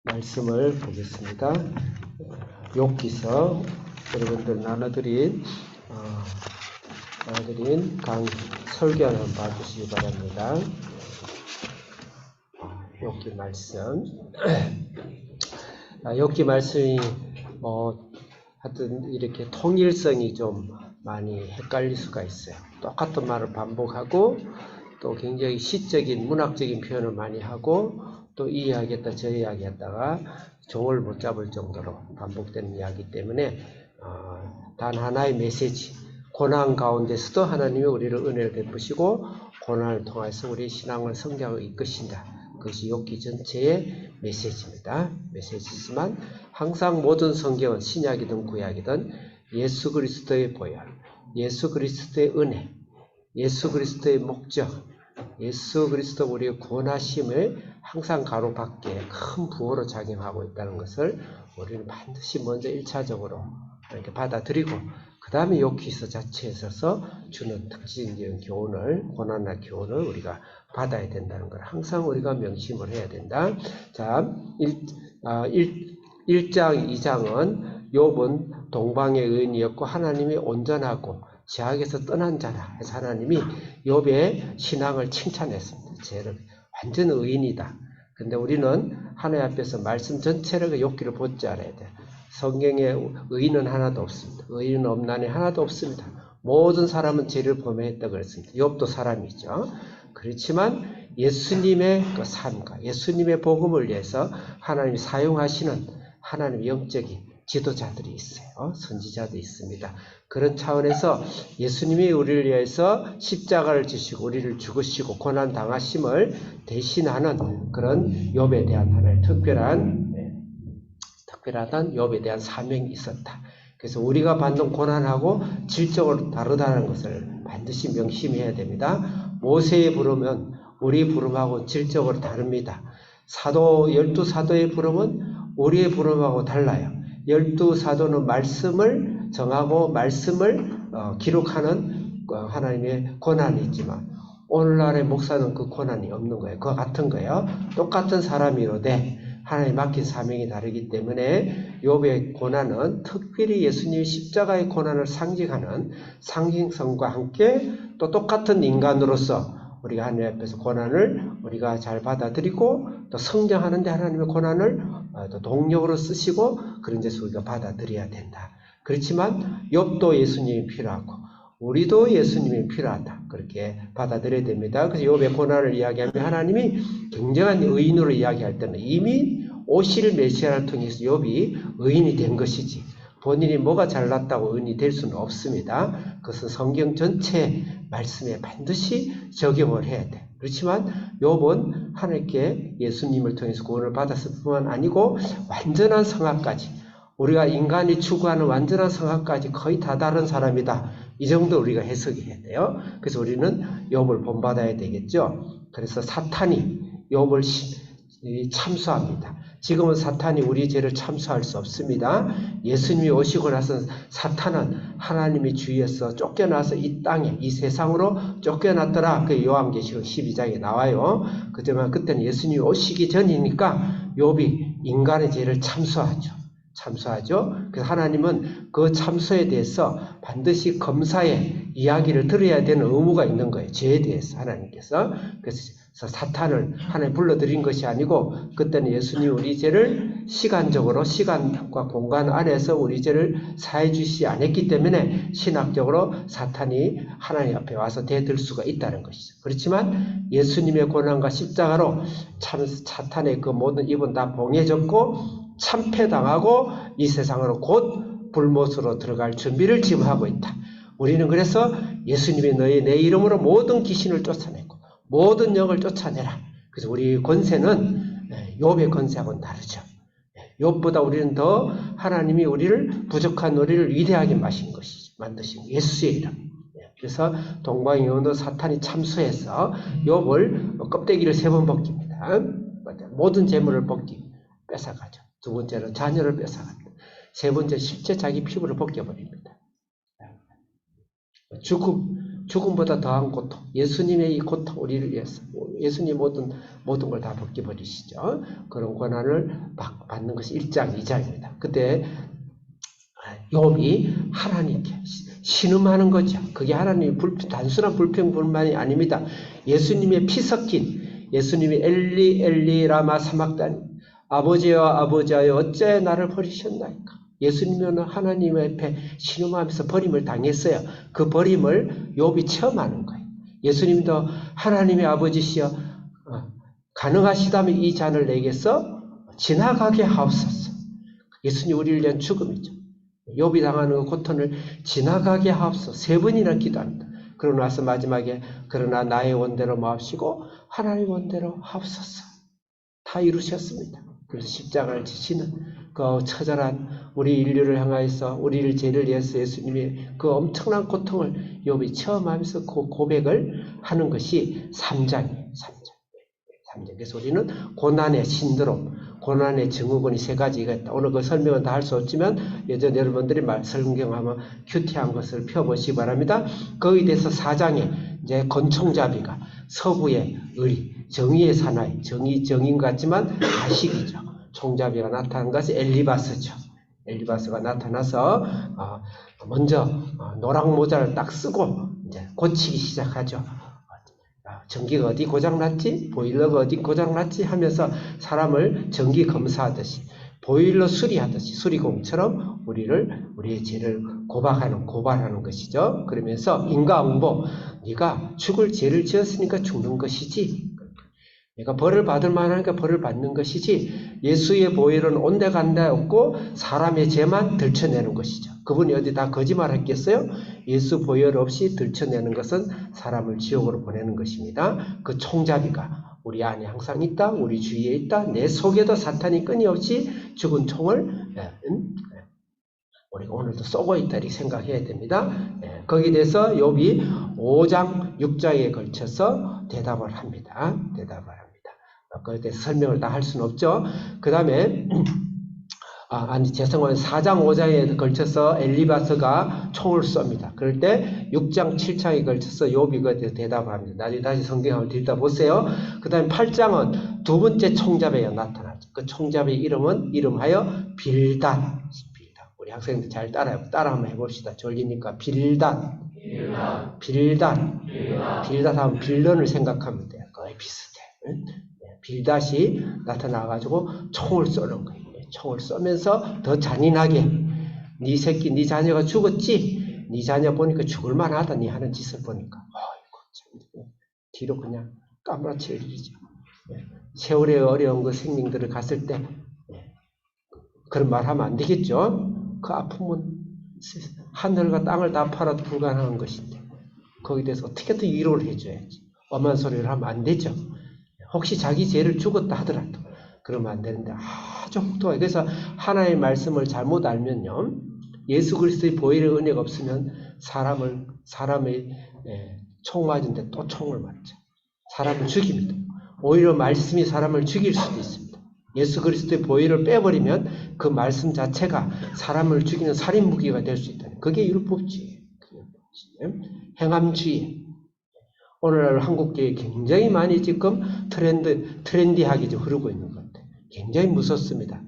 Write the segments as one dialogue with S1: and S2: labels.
S1: 말씀을 보겠습니다. 욥기서 여러분들 나눠드린 설교를 한번 봐주시기 바랍니다. 욥기 말씀. 욥기 말씀이 하여튼 이렇게 통일성이 좀 많이 헷갈릴 수가 있어요. 똑같은 말을 반복하고 또 굉장히 시적인 문학적인 표현을 많이 하고 또 이 이야기했다 저 이야기했다가 종을 못 잡을 정도로 반복되는 이야기 때문에 단 하나의 메시지, 고난 가운데서도 하나님이 우리를 은혜를 베푸시고 고난을 통해서 우리 신앙을 성장을 이끄신다. 그것이 욥기 전체의 메시지입니다. 메시지지만 항상 모든 성경은 신약이든 구약이든 예수 그리스도의 보혈, 예수 그리스도의 은혜, 예수 그리스도의 목적, 예수 그리스도 우리의 구원하심을 항상 가로막기에 큰 부호로 작용하고 있다는 것을 우리는 반드시 먼저 1차적으로 이렇게 받아들이고 그 다음에 욥기서 자체에 있어서 주는 특징적인 교훈을, 고난의 교훈을 우리가 받아야 된다는 걸 항상 우리가 명심을 해야 된다. 자, 1장, 2장은 욥은 동방의 의인이었고 하나님이 온전하고 죄악에서 떠난 자라 해서 하나님이 욥의 신앙을 칭찬했습니다. 쟤는 완전 의인이다. 근데 우리는 하나님 앞에서 말씀 전체를 욥기를 보지 않아야 돼. 성경에 의인은 하나도 없습니다. 의인은 없나니 하나도 없습니다. 모든 사람은 죄를 범했다 그랬습니다. 욥도 사람이죠. 그렇지만 예수님의 그 삶과 예수님의 복음을 위해서 하나님이 사용하시는 하나님의 영적인 지도자들이 있어요. 선지자도 있습니다. 그런 차원에서 예수님이 우리를 위해서 십자가를 지시고 우리를 죽으시고 고난 당하심을 대신하는 그런 욥에 대한 하나의 특별한 욥에 대한 사명이 있었다. 그래서 우리가 받는 고난하고 질적으로 다르다는 것을 반드시 명심해야 됩니다. 모세의 부름은 우리 부름하고 질적으로 다릅니다. 12사도의 부름은 우리의 부름하고 달라요. 12사도는 말씀을 정하고 말씀을 기록하는 하나님의 권한이 있지만 오늘날의 목사는 그 권한이 없는 거예요. 그와 같은 거예요. 똑같은 사람이로되 하나님 맡긴 사명이 다르기 때문에 욥의 고난은 특별히 예수님의 십자가의 고난을 상징하는 상징성과 함께 또 똑같은 인간으로서 우리가 하나님 앞에서 고난을 우리가 잘 받아들이고 또 성장하는데 하나님의 고난을 또 동력으로 쓰시고 그런 데서 우리가 받아들여야 된다. 그렇지만 욥도 예수님이 필요하고 우리도 예수님이 필요하다. 그렇게 받아들여야 됩니다. 그래서 욥의 고난을 이야기하면 하나님이 굉장한 의인으로 이야기할 때는 이미 오실 메시아를 통해서 욥이 의인이 된 것이지 본인이 뭐가 잘났다고 의인이 될 수는 없습니다. 그것은 성경 전체 말씀에 반드시 적용을 해야 돼. 그렇지만 욥은 하나님께 예수님을 통해서 구원을 받았을 뿐만 아니고 완전한 성화까지 우리가 인간이 추구하는 완전한 성화까지 거의 다 다른 사람이다. 이 정도 우리가 해석해야 돼요. 그래서 우리는 욥을 본받아야 되겠죠. 그래서 사탄이 욥을 참수합니다. 지금은 사탄이 우리 죄를 참수할 수 없습니다. 예수님이 오시고 나서 사탄은 하나님의 주위에서 쫓겨나서 이 땅에 이 세상으로 쫓겨났더라. 그 요한계시록 12장에 나와요. 그렇지만 그때는 예수님이 오시기 전이니까 욥이 인간의 죄를 참수하죠. 그래서 하나님은 그 참소에 대해서 반드시 검사의 이야기를 들어야 되는 의무가 있는 거예요. 죄에 대해서 하나님께서. 그래서 사탄을 하나님 불러들인 것이 아니고 그때는 예수님이 우리 죄를 시간적으로 시간과 공간 안에서 우리 죄를 사해 주시지 않았기 때문에 신학적으로 사탄이 하나님 앞에 와서 대들 수가 있다는 것이죠. 그렇지만 예수님의 고난과 십자가로 참 사탄의 그 모든 입은 다 봉해졌고 참패당하고 이 세상으로 곧 불못으로 들어갈 준비를 지금 하고 있다. 우리는 그래서 예수님이 너희 내 이름으로 모든 귀신을 쫓아내고 모든 영을 쫓아내라. 그래서 우리 권세는 욥의 권세하고는 다르죠. 욥보다 우리는 더 하나님이 우리를 부족한 우리를 위대하게 만드신 예수의 이름. 그래서 동방의 영도 사탄이 참수해서 욥을 껍데기를 3번 벗깁니다. 모든 재물을 뺏어가죠. 두 번째는 자녀를 뺏어갑니다. 세 번째 실제 자기 피부를 벗겨버립니다. 죽음, 죽음보다 더한 고통, 예수님의 이 고통, 우리를 위해서 예수님 모든 걸 다 벗겨버리시죠. 그런 고난을 받는 것이 1장, 2장입니다. 그때 욥이 하나님께 신음하는 거죠. 그게 하나님의 단순한 불평뿐만이 아닙니다. 예수님의 피 섞인 예수님이 엘리 엘리 라마 사막다니 아버지여 아버지여 어째 나를 버리셨나이까. 예수님은 하나님 앞에 신음하면서 버림을 당했어요. 그 버림을 욥이 처음 하는 거예요. 예수님도 하나님의 아버지시여 가능하시다면 이 잔을 내게서 지나가게 하옵소서. 예수님 우리를 위한 죽음이죠. 욥이 당하는 고통을 지나가게 하옵소서. 3번이나 기도합니다. 그러고 나서 마지막에 그러나 나의 원대로 마옵시고 하나님의 원대로 하옵소서. 다 이루셨습니다. 그래서 십자가를 지시는 그 처절한 우리 인류를 향하여서 우리를 죄를 위해서 예수님이 그 엄청난 고통을 욥이 처음 하면서 그 고백을 하는 것이 3장이에요. 3장. 그래서 우리는 고난의 신드롬, 고난의 증후군이 3가지가 있다. 오늘 그 설명은 다 할 수 없지만 예전 여러분들이 설경하면 큐티한 것을 펴보시기 바랍니다. 거기에 대해서 4장에 이제 권총잡이가 서부의 의리, 정의의 사나이, 정인 같지만 가식이죠. 총잡이가 나타난 것이 엘리바스죠. 엘리바스가 나타나서 먼저 노랑 모자를 딱 쓰고 이제 고치기 시작하죠. 전기가 어디 고장났지? 보일러가 어디 고장났지? 하면서 사람을 전기 검사하듯이 보일러 수리하듯이 수리공처럼 우리의 죄를 고발하는 것이죠. 그러면서 인과응보, 네가 죽을 죄를 지었으니까 죽는 것이지. 내가 벌을 받을 만하니까 벌을 받는 것이지 예수의 보혈은 온데간데 없고 사람의 죄만 들춰내는 것이죠. 그분이 어디 다 거짓말했겠어요? 예수 보혈 없이 들춰내는 것은 사람을 지옥으로 보내는 것입니다. 그 총잡이가 우리 안에 항상 있다. 우리 주위에 있다. 내 속에도 사탄이 끊임없이 죽은 총을 우리가 오늘도 쏘고 있다 이렇게 생각해야 됩니다. 거기에 대해서 욥이 5장, 6장에 걸쳐서 대답을 합니다. 거기에 대해서 설명을 다 할 수는 없죠. 그 다음에 죄송합니다. 4장, 5장에 걸쳐서 엘리바스가 총을 쏩니다. 그럴 때 6장, 7장에 걸쳐서 욥이 그에 대해서 대답합니다. 나중에 다시 성경을 읽어보세요. 그 다음에 8장은 두 번째 총잡이가 나타나죠. 그 총잡이의 이름하여 빌닷. 우리 학생들 잘 따라 한번 해봅시다. 졸리니까 빌닷 하면 빌런을 생각하면 돼요. 거의 비슷해. 빌닷이 나타나가지고 총을 쏘는 거예요. 총을 쏘면서 더 잔인하게 네 새끼, 네 자녀가 죽었지? 네 자녀 보니까 죽을 만하다. 네 하는 짓을 보니까 아이고 참 뒤로 그냥 까무라칠 일이죠. 세월의 어려운 그 생명들을 갔을 때 그런 말 하면 안 되겠죠. 그 아픔은 하늘과 땅을 다 팔아도 불가능한 것인데 거기에 대해서 어떻게든 위로를 해줘야지. 엄한 소리를 하면 안 되죠. 혹시 자기 죄를 죽었다 하더라도 그러면 안 되는데 아주 혹독하게. 그래서 하나님의 말씀을 잘못 알면요, 예수 그리스도의 보혈의 은혜가 없으면 사람의 총 맞은데 또 총을 맞죠. 사람을 죽입니다. 오히려 말씀이 사람을 죽일 수도 있습니다. 예수 그리스도의 보혈을 빼버리면 그 말씀 자체가 사람을 죽이는 살인 무기가 될 수 있다는, 그게 율법주의예요. 행함주의. 오늘날 한국교회 굉장히 많이 지금 트렌디하게 좀 흐르고 있는 것 같아요. 굉장히 무섭습니다.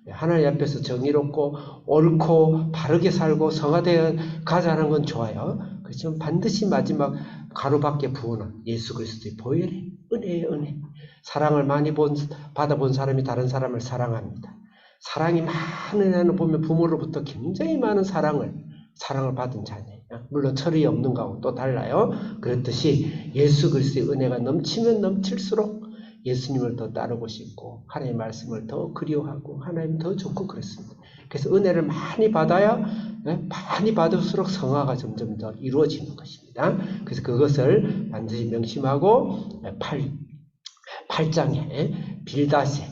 S1: 하나님 앞에서 정의롭고 옳고 바르게 살고 성화되어 가자는 건 좋아요. 그렇지만 반드시 마지막 가로밖에 부어는 예수 그리스도의 보혈의 은혜의 은혜. 사랑을 많이 받아본 사람이 다른 사람을 사랑합니다. 사랑이 많은 애는 보면 부모로부터 굉장히 많은 사랑을 받은 자녀예요. 물론 철이 없는 거하고 또 달라요. 그렇듯이 예수 그리스도의 은혜가 넘치면 넘칠수록 예수님을 더 따르고 싶고 하나님의 말씀을 더 그리워하고 하나님 더 좋고 그렇습니다. 그래서 은혜를 많이 받아야 많이 받을수록 성화가 점점 더 이루어지는 것입니다. 그래서 그것을 반드시 명심하고 8장에 빌닷에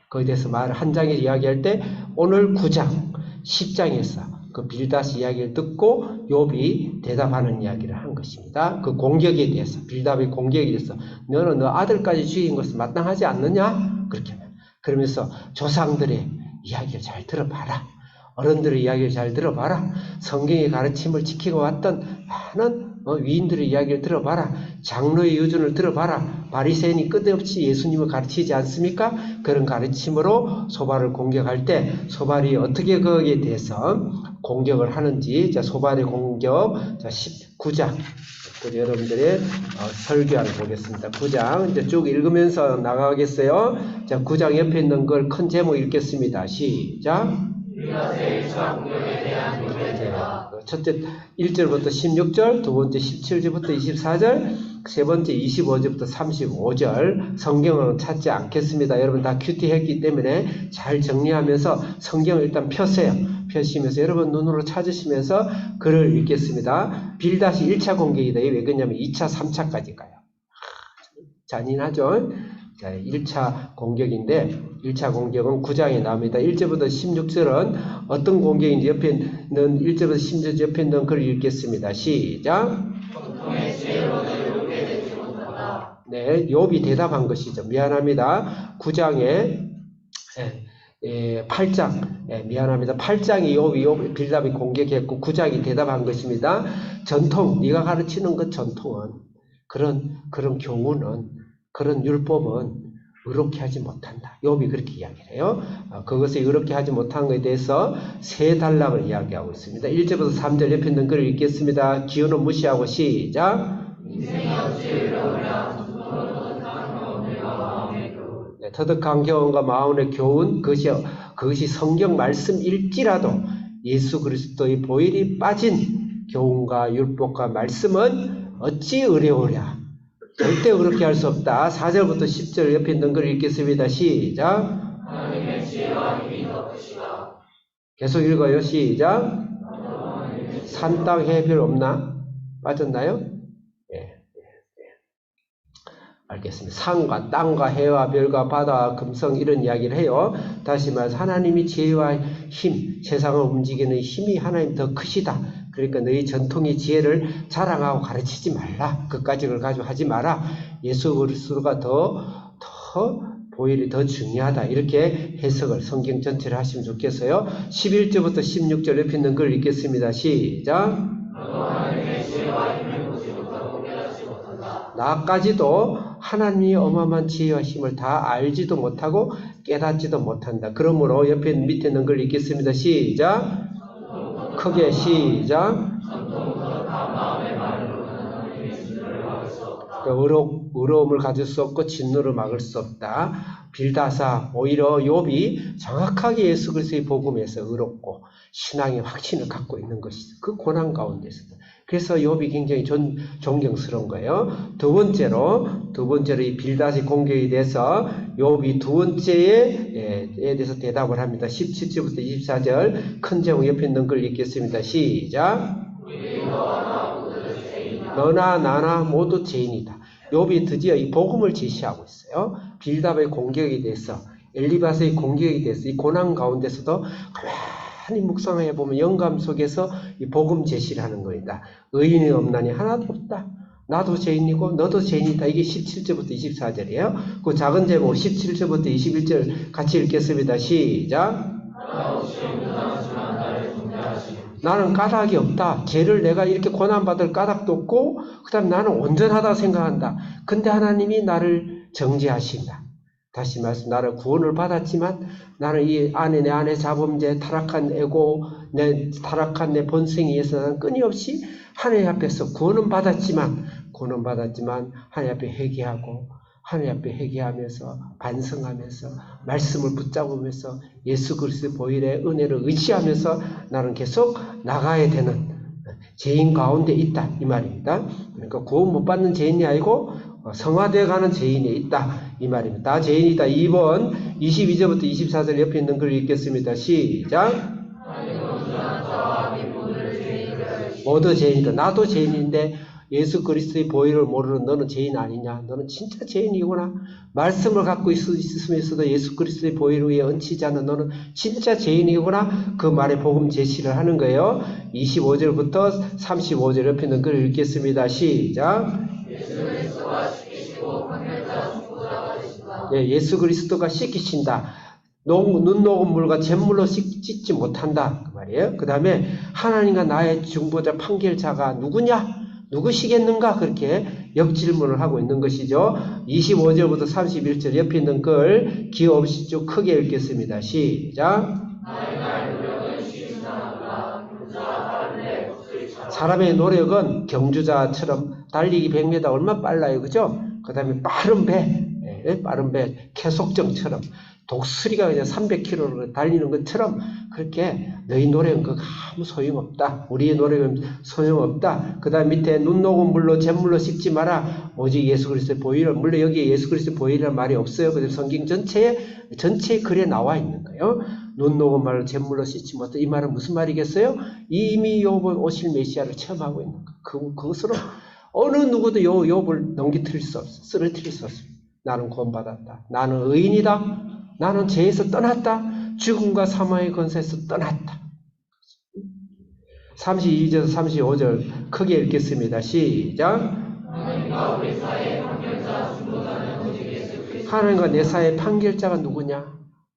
S1: 거기에 대해서 한 장에 이야기할 때 오늘 9장 10장에서 그 빌닷 이야기를 듣고 욥이 대답하는 이야기를 한 것입니다. 그 공격에 대해서, 빌닷의 공격에 대해서 너는 너 아들까지 죽인 것은 마땅하지 않느냐? 그렇게 그러면서 조상들의 이야기를 잘 들어봐라. 어른들의 이야기를 잘 들어봐라. 성경의 가르침을 지키고 왔던 많은 위인들의 이야기를 들어봐라. 장로의 유전을 들어봐라. 바리새인이 끝없이 예수님을 가르치지 않습니까? 그런 가르침으로 소발을 공격할 때 소발이 어떻게 거기에 대해서 공격을 하는지, 자, 소발의 공격, 자, 19장. 여러분들의 설교를 보겠습니다. 9장 이제 쭉 읽으면서 나가겠어요. 자, 9장 옆에 있는 걸 큰 제목 읽겠습니다. 시작. 첫째 1절부터 16절, 두 번째 17절부터 24절, 세 번째 25절부터 35절. 성경은 찾지 않겠습니다. 여러분 다 큐티했기 때문에 잘 정리하면서 성경을 일단 펴세요. 펴시면서 여러분 눈으로 찾으시면서 글을 읽겠습니다. 빌닷이 1차 공격이다. 왜 그러냐면 2차, 3차까지 가요. 잔인하죠? 자, 1차 공격인데 1차 공격은 9장에 나옵니다. 1절부터 16절은 어떤 공격인지 옆에 있는 1절부터 16절 옆에 있는 글을 읽겠습니다. 시작. 네, 욥이 대답한 것이죠. 미안합니다. 9장에 8장, 미안합니다. 8장이 욥이 빌답이 공격했고 9장이 대답한 것입니다. 전통, 네가 가르치는 것 전통은 그런 교훈은 그런 율법은 의롭게 하지 못한다. 욥이 그렇게 이야기를 해요. 그것을 의롭게 하지 못한 것에 대해서 세 단락을 이야기하고 있습니다. 1절부터 3절 옆에 있는 글을 읽겠습니다. 기호는 무시하고 시작. 네, 터득한 경험과 마음의 교훈, 그것이 성경 말씀일지라도 예수 그리스도의 보혈이 빠진 교훈과 율법과 말씀은 어찌 의뢰오랴. 절대 그렇게 할 수 없다. 4절부터 10절 옆에 있는 걸 읽겠습니다. 시작. 하나님의 지혜와 힘이 더 크시다. 계속 읽어요. 시작. 산, 땅, 해, 별 없나? 빠졌나요? 예. 알겠습니다. 산과 땅과 해와 별과 바다와 금성 이런 이야기를 해요. 다시 말해서 하나님이 지혜와 힘, 세상을 움직이는 힘이 하나님 더 크시다. 그러니까 너희 전통의 지혜를 자랑하고 가르치지 말라. 그까지 걸 가지고 하지 마라. 예수 그리스도가 더 보혈이 더 중요하다. 이렇게 해석을 성경 전체를 하시면 좋겠어요. 11절부터 16절 옆에 있는 걸 읽겠습니다. 시작. 나까지도 하나님의 어마어마한 지혜와 힘을 다 알지도 못하고 깨닫지도 못한다. 그러므로 옆에 밑에 있는 걸 읽겠습니다. 시작. 크게 시작. 의로움을 가질 수 없고 진노를 막을 수 없다. 빌닷아, 오히려 욥이 정확하게 예수 그리스도의 복음에서 의롭고 신앙의 확신을 갖고 있는 것이죠. 그 고난 가운데서도. 그래서 욥이 굉장히 존경스러운 거예요. 두 번째로 이 빌닷의 공격에 대해서 욥이 두 번째에 대해서 대답을 합니다. 17절부터 24절 큰 제목 옆에 있는 걸 읽겠습니다. 시작. 너나 나나 모두 죄인이다. 욥이 드디어 이 복음을 제시하고 있어요. 빌답의 공격에 대해서, 엘리바스의 공격에 대해서 이 고난 가운데서도 가만히 묵상해 보면 영감 속에서 이 복음 제시를 하는 겁니다. 의인이 없나니 하나도 없다. 나도 죄인이고 너도 죄인이다. 이게 17절부터 24절이에요. 그 작은 제목 17절부터 21절 같이 읽겠습니다. 시작. 나는 까닭이 없다. 죄를 내가 이렇게 고난받을 까닭도 없고 그 다음에 나는 온전하다 생각한다. 근데 하나님이 나를 정죄하신다. 다시 말씀, 나를 구원을 받았지만 나는 내 안에 자범죄, 타락한 에고, 타락한 내 본성에 의해서 나는 끊임없이 하나님 앞에서 구원은 받았지만 하나님 앞에 회개하고 하나님 앞에 회개하면서 반성하면서 말씀을 붙잡으면서 예수 그리스도의 보혈의 은혜를 의지하면서 나는 계속 나가야 되는 죄인 가운데 있다 이 말입니다. 그러니까 구원 못 받는 죄인이 아니고 성화되어 가는 죄인이 있다 이 말입니다. 다 죄인이다. 2번 22절부터 24절 옆에 있는 글 읽겠습니다. 시작. 모두 죄인이다. 나도 죄인인데 예수 그리스도의 보혈을 모르는 너는 죄인 아니냐? 너는 진짜 죄인이구나. 말씀을 갖고 있으면서도 예수 그리스도의 보혈 위에 얹히지 않는 너는 진짜 죄인이구나. 그 말에 복음 제시를 하는 거예요. 25절부터 35절 옆에 있는 글 읽겠습니다. 시작. 예수 그리스도가 씻기신다. 눈 녹은 물과 잿물로 씻지 못한다. 그 말이에요. 그 다음에 하나님과 나의 중보자 판결자가 누구냐? 누구시겠는가? 그렇게 역질문을 하고 있는 것이죠. 25절부터 31절 옆에 있는 글 기호 없이 쭉 크게 읽겠습니다. 시작. 사람의 노력은 경주자처럼 달리기 100m 얼마나 빨라요. 그죠? 그 다음에 빠른 배, 캐속정처럼 독수리가 그냥 300km로 달리는 것처럼 그렇게 너희 노력은 그거 아무 소용없다. 우리의 노력은 소용없다. 그 다음 밑에 눈 녹은 물로 잿물로 씻지 마라. 오직 예수 그리스도의 보혈. 물론 여기에 예수 그리스도의 보혈이라는 말이 없어요. 그래서 성경 전체에 글에 나와 있는 거예요. 눈 녹은 말로 잿물로 씻지 못해. 이 말은 무슨 말이겠어요? 이미 욥은 오실 메시아를 체험하고 있는 거예요. 그것으로 어느 누구도 욥을 넘기뜨릴 수 없어. 쓰러뜨릴 수 없어. 나는 구원받았다. 나는 의인이다. 나는 죄에서 떠났다. 죽음과 사망의 권세에서 떠났다. 32절 35절 크게 읽겠습니다. 시작. 하나님과 내 사이의 판결자가 누구냐?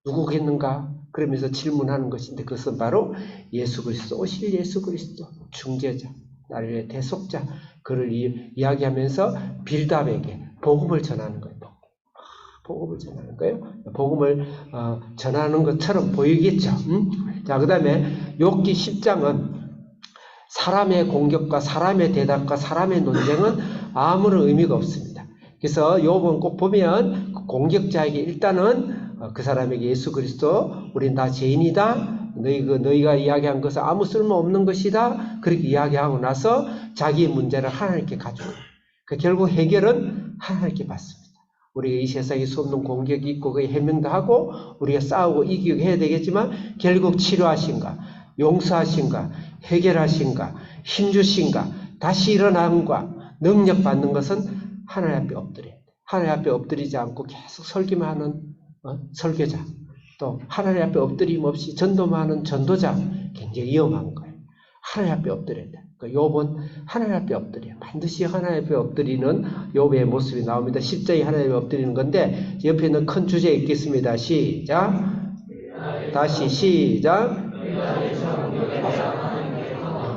S1: 누구겠는가? 그러면서 질문하는 것인데 그것은 바로 예수 그리스도, 오실 예수 그리스도, 중재자, 나를 위해 대속자, 그를 이야기하면서 빌답에게 복음을 전하는 거예요. 복음을 전하는 거예요. 복음을 전하는 것처럼 보이겠죠. 자, 그 다음에 욥기 10장은 사람의 공격과 사람의 대답과 사람의 논쟁은 아무런 의미가 없습니다. 그래서 욥은 꼭 보면 공격자에게 일단은 그 사람에게 예수 그리스도, 우린 다 죄인이다. 너희가 이야기한 것은 아무 쓸모없는 것이다. 그렇게 이야기하고 나서 자기의 문제를 하나님께 가져요. 결국 해결은 하나님께 받습니다. 우리가 이 세상에 수없는 공격이 있고 그에 해명도 하고 우리가 싸우고 이기고 해야 되겠지만 결국 치료하신가, 용서하신가, 해결하신가, 힘주신가, 다시 일어남과 능력 받는 것은 하나님 앞에 엎드려야 돼. 하나님 앞에 엎드리지 않고 계속 설교만 하는 설교자, 또 하나님 앞에 엎드림 없이 전도만 하는 전도자, 굉장히 위험한 거예요. 하나님 앞에 엎드려야 돼. 욥은 하나님 앞에 엎드려요. 반드시 하나님 앞에 엎드리는 욥의 모습이 나옵니다. 십자에 하나님 앞에 엎드리는 건데 옆에 있는 큰 주제 읽겠습니다. 시작. 다시 시작.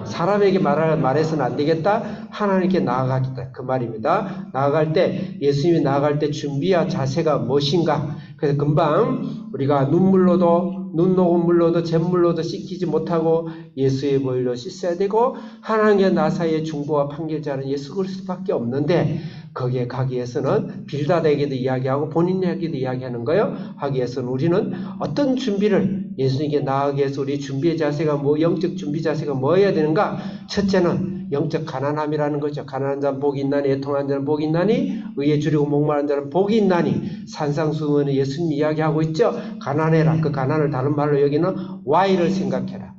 S1: 사람에게 말해서는 안 되겠다. 하나님께 나아가겠다. 그 말입니다. 나아갈 때, 예수님이 나아갈 때 준비와 자세가 무엇인가? 그래서 금방 우리가 눈 녹은 물로도 잿물로도 씻기지 못하고 예수의 보혈로 씻어야 되고 하나님과 나 사이의 중보와 판결자는 예수 그리스도밖에 없는데 거기에 가기 위해서는 빌닷에게도 이야기하고 본인에게도 이야기하는 거예요. 하기 위해서는 우리는 어떤 준비를 예수님께 나아가기 위해서 우리 준비의 자세가 영적 준비 자세가 뭐여야 되는가? 첫째는 영적 가난함이라는 거죠. 가난한 자는 복이 있나니, 애통한 자는 복이 있나니, 의에 줄이고 목마른 자는 복이 있나니, 산상수훈에 예수님 이야기하고 있죠. 가난해라. 그 가난을 다른 말로 여기는 Why를 생각해라.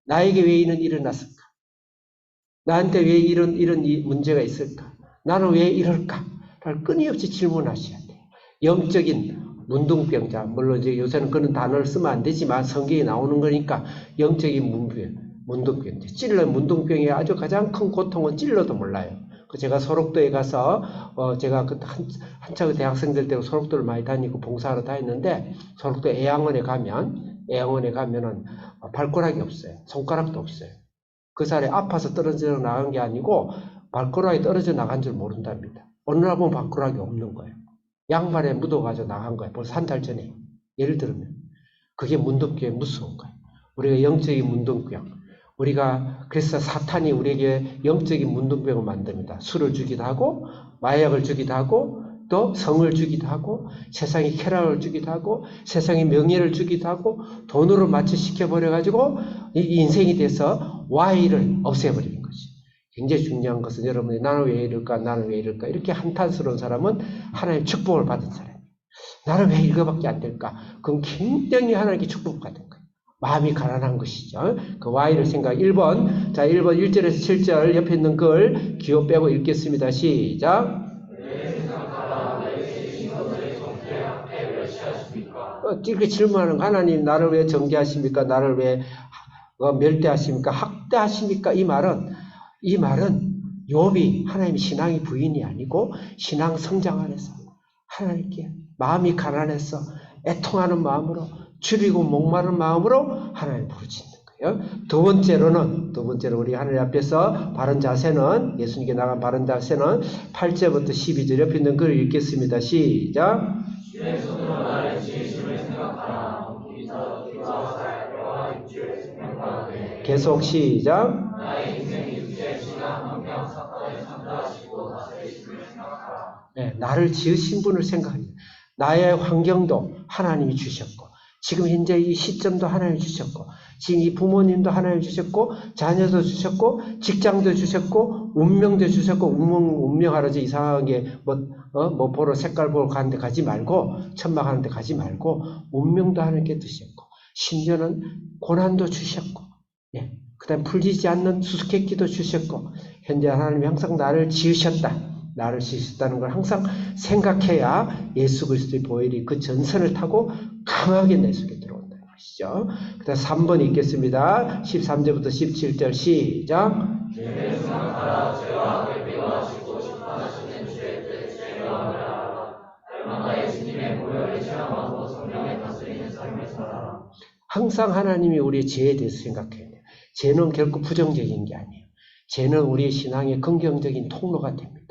S1: 나에게 왜 이런 일이 일어났을까? 나한테 왜 이런 문제가 있을까? 나는 왜 이럴까? 끊임없이 질문하셔야 돼요. 영적인 문둥병자, 물론 이제 요새는 그런 단어를 쓰면 안 되지만 성경에 나오는 거니까 영적인 문둥병자. 찔러 문둥병의 아주 가장 큰 고통은 찔러도 몰라요. 제가 소록도에 가서 제가 그때 한창 대학생들 때로 소록도를 많이 다니고 봉사하러 다녔는데 소록도 애양원에 가면은 발가락이 없어요. 손가락도 없어요. 그 사람이 아파서 떨어져 나간 게 아니고 발가락이 떨어져 나간 줄 모른답니다. 어느 날 보면 발가락이 없는 거예요. 양말에 묻어가지고 나간 거예요. 벌써 한 달 전에. 예를 들면 그게 문둥병이 무서운 거예요. 우리가 영적인 문둥병. 우리가 그래서 사탄이 우리에게 영적인 문둥병을 만듭니다. 술을 주기도 하고 마약을 주기도 하고 또 성을 주기도 하고 세상에 쾌락을 주기도 하고 세상에 명예를 주기도 하고 돈으로 마취시켜버려가지고 이 인생이 돼서 Why를 없애버리는 거죠. 굉장히 중요한 것은 여러분이 나는 왜 이럴까 이렇게 한탄스러운 사람은 하나님의 축복을 받은 사람이에요. 나는 왜 이거밖에 안 될까? 그건 굉장히 하나님께 축복받은 거예요. 마음이 가난한 것이죠. 그 Why를 생각. 1번 1절에서 7절 옆에 있는 글 기호 빼고 읽겠습니다. 시작. 이렇게 질문하는 거. 하나님 나를 왜 정죄하십니까? 나를 왜 멸대하십니까? 학대하십니까? 이 말은 욥이 하나님 신앙의 부인이 아니고 신앙 성장 안에서 하나님께 마음이 가난해서 애통하는 마음으로 줄이고 목마른 마음으로 하나님 부르짖는 거예요. 두 번째로 우리 하나님 앞에서 바른 자세는, 예수님께 나간 바른 자세는 8절부터 12절 옆에 있는 글을 읽겠습니다. 시작. 주의 손으로 나를 지으심을 생각하라. 계속 시작. 나의 인생이 육체의 시간 환경 사건에 참여하시고 다스리심을 생각하라. 네, 나를 지으신 분을 생각합니다. 나의 환경도 하나님이 주셨고, 지금 현재 이 시점도 하나님이 주셨고, 지금 이 부모님도 하나님이 주셨고, 자녀도 주셨고, 직장도 주셨고, 운명도 주셨고, 운명하러지 이상하게 뭐 보러 색깔 보러 가는데 가지 말고, 천막 하는데 가지 말고, 운명도 하나님께 주셨고, 심지어는 고난도 주셨고, 예. 그 다음에 풀리지 않는 수수께끼도 주셨고, 현재 하나님이 항상 나를 지으셨다. 나를 지으셨다는 걸 항상 생각해야 예수 그리스도의 보혈이 그 전선을 타고 강하게 내 속에 들어온다는 것이죠. 그 다음 3번 읽겠습니다. 13절부터 17절 시작. 주의 생각하라. 죄와 악을 미워하시고 심판하시는 주의 뜻에 명하라. 날마다 예수님의 보혈을 체험하고 성령에 다스리는 삶을 살아라. 항상 하나님이 우리의 죄에 대해서 생각해야 돼요. 죄는 결코 부정적인 게 아니에요. 죄는 우리의 신앙의 긍정적인 통로가 됩니다.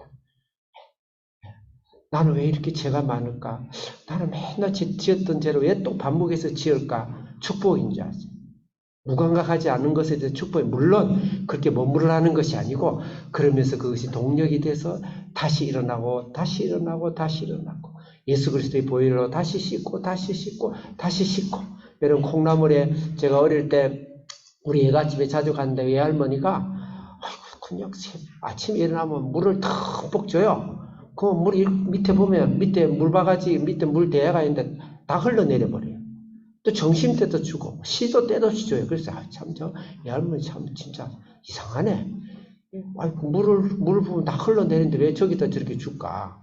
S1: 나는 왜 이렇게 죄가 많을까? 나는 맨날 지었던 죄를 왜 또 반복해서 지을까? 축복인 줄 아세요. 무감각하지 않은 것에 대해서 축복이, 물론 그렇게 머무르라는 것이 아니고, 그러면서 그것이 동력이 돼서 다시 일어나고 다시 일어나고 다시 일어나고, 예수 그리스도의 보혈로 다시 씻고 다시 씻고 다시 씻고. 여러분, 콩나물에 제가 어릴 때 우리 애가집에 자주 갔는데 외할머니가 그냥 아침에 일어나면 물을 듬뿍 줘요. 그 물 밑에 보면 밑에 물바가지 밑에 물 대야가 있는데 다 흘러내려 버려요. 또 점심 때도 주고 시도 때도 줘요. 그래서 참 저 할머니 참 진짜 이상하네. 물을 보면 다 흘러내리는데 왜 저기다 저렇게 줄까?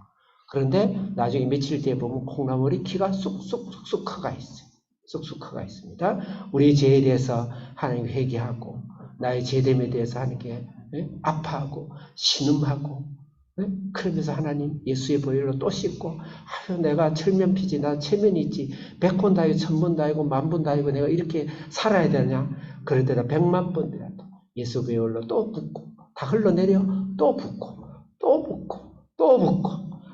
S1: 그런데 나중에 며칠 뒤에 보면 콩나물이 키가 쑥쑥 커가 있어요. 쑥쑥 커가 있습니다. 우리 죄에 대해서 하나님 회개하고, 나의 죄됨에 대해서 하나님께 아파하고 신음하고, 그러면서 하나님 예수의 보혈로 또 씻고, 아유 내가 철면피지, 나 체면이 있지, 100번 다이고 1000번 다이고 10,000번 다이고 내가 이렇게 살아야 되냐? 그러더라 100만 번 되라도 예수 보혈로 또 붓고, 다 흘러내려 또 붓고 또 붓고 또 붓고,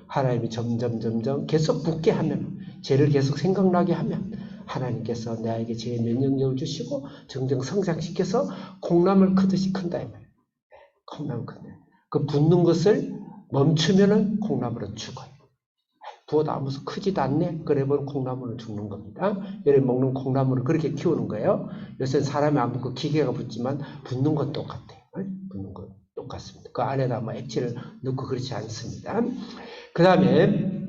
S1: 하나님이 점점 계속 붓게 하면, 죄를 계속 생각나게 하면 하나님께서 나에게 죄의 면역력을 주시고 점점 성장시켜서 콩나물 크듯이 큰다 이 말이에요. 콩나물 큰다. 그 붓는 것을 멈추면은 콩나물은 죽어요. 부어도 아무서 크지도 않네? 그래버리면 콩나물은 죽는 겁니다. 여러분 먹는 콩나물을 그렇게 키우는 거예요. 요새는 사람이 안 붓고 기계가 붓지만 붓는 건 똑같아요. 붓는 건 똑같습니다. 그 안에다 뭐 액체를 넣고 그렇지 않습니다. 그 다음에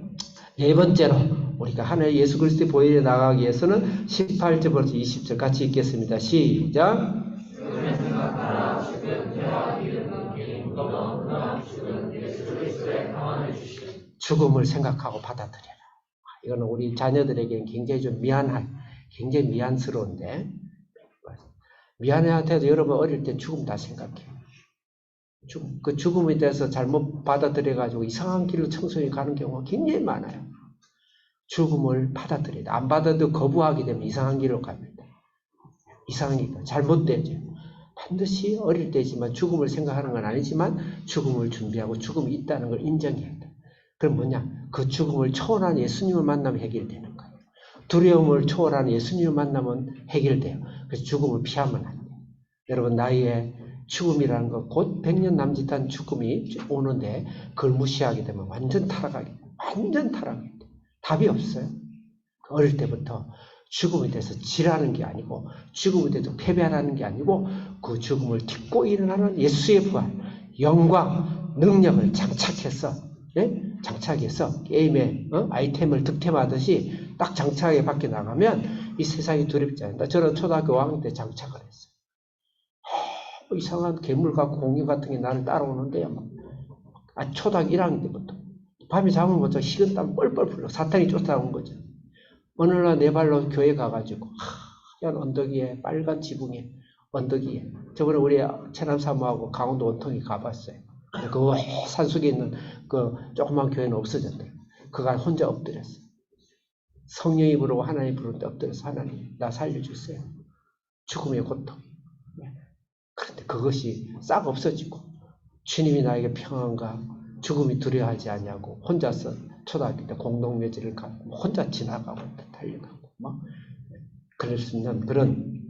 S1: 네 번째로 우리가 하나님 예수 그리스도의 보혈에 나가기 위해서는 18절부터 20절 같이 읽겠습니다. 시작. 죽음을 생각하고 받아들여라. 이거는 우리 자녀들에게는 굉장히 좀 굉장히 미안스러운데, 미안해한테도 여러분 어릴 때 죽음 다 생각해요. 그 죽음에 대해서 잘못 받아들여가지고 이상한 길로 청소년이 가는 경우가 굉장히 많아요. 죽음을 받아들여야, 안 받아도 거부하게 되면 이상한 길로 갑니다. 이상한 길, 잘못되죠. 반드시 어릴 때지만 죽음을 생각하는 건 아니지만 죽음을 준비하고 죽음이 있다는 걸 인정해야 돼. 그럼 뭐냐? 그 죽음을 초월한 예수님을 만나면 해결되는 거예요. 두려움을 초월한 예수님을 만나면 해결돼요. 그래서 죽음을 피하면 안 돼요. 여러분, 나이에 죽음이라는 거 곧 100년 남짓한 죽음이 오는데 그걸 무시하게 되면 완전 타락하게 돼요. 완전 타락하게 돼요. 답이 없어요. 어릴 때부터 죽음에 대해서 지라는 게 아니고, 죽음에 대해서 패배하라는 게 아니고, 그 죽음을 딛고 일어나는 예수의 부활, 영광, 능력을 장착해서 게임에 아이템을 득템하듯이 딱 장착하게 밖에 나가면 이 세상이 두렵지 않다. 저는 초등학교 5학년 때 장착을 했어요. 이상한 괴물 같고 공룡 같은 게 나를 따라오는데요. 초등학교 1학년 때부터 밤에 잠을 못 자고 식은땀 뻘뻘 흘러 사탄이 쫓아온 거죠. 어느 날 내 발로 교회 가가지고 하얀 언덕 위에 빨간 지붕에 언덕 위에, 저번에 우리 체남 사모하고 강원도 원통에 가봤어요. 그 산속에 있는 그 조그만 교회는 없어졌대요. 그가 혼자 엎드렸어요. 성령이 부르고 하나님 부르는데 엎드려서, 하나님 나 살려주세요. 죽음의 고통, 그것이 싹 없어지고 주님이 나에게 평안과 죽음이 두려워하지 않냐고 혼자서 초등학교 때 공동묘지를 가고 혼자 지나가고 달려가고 막 그럴 수 있는 그런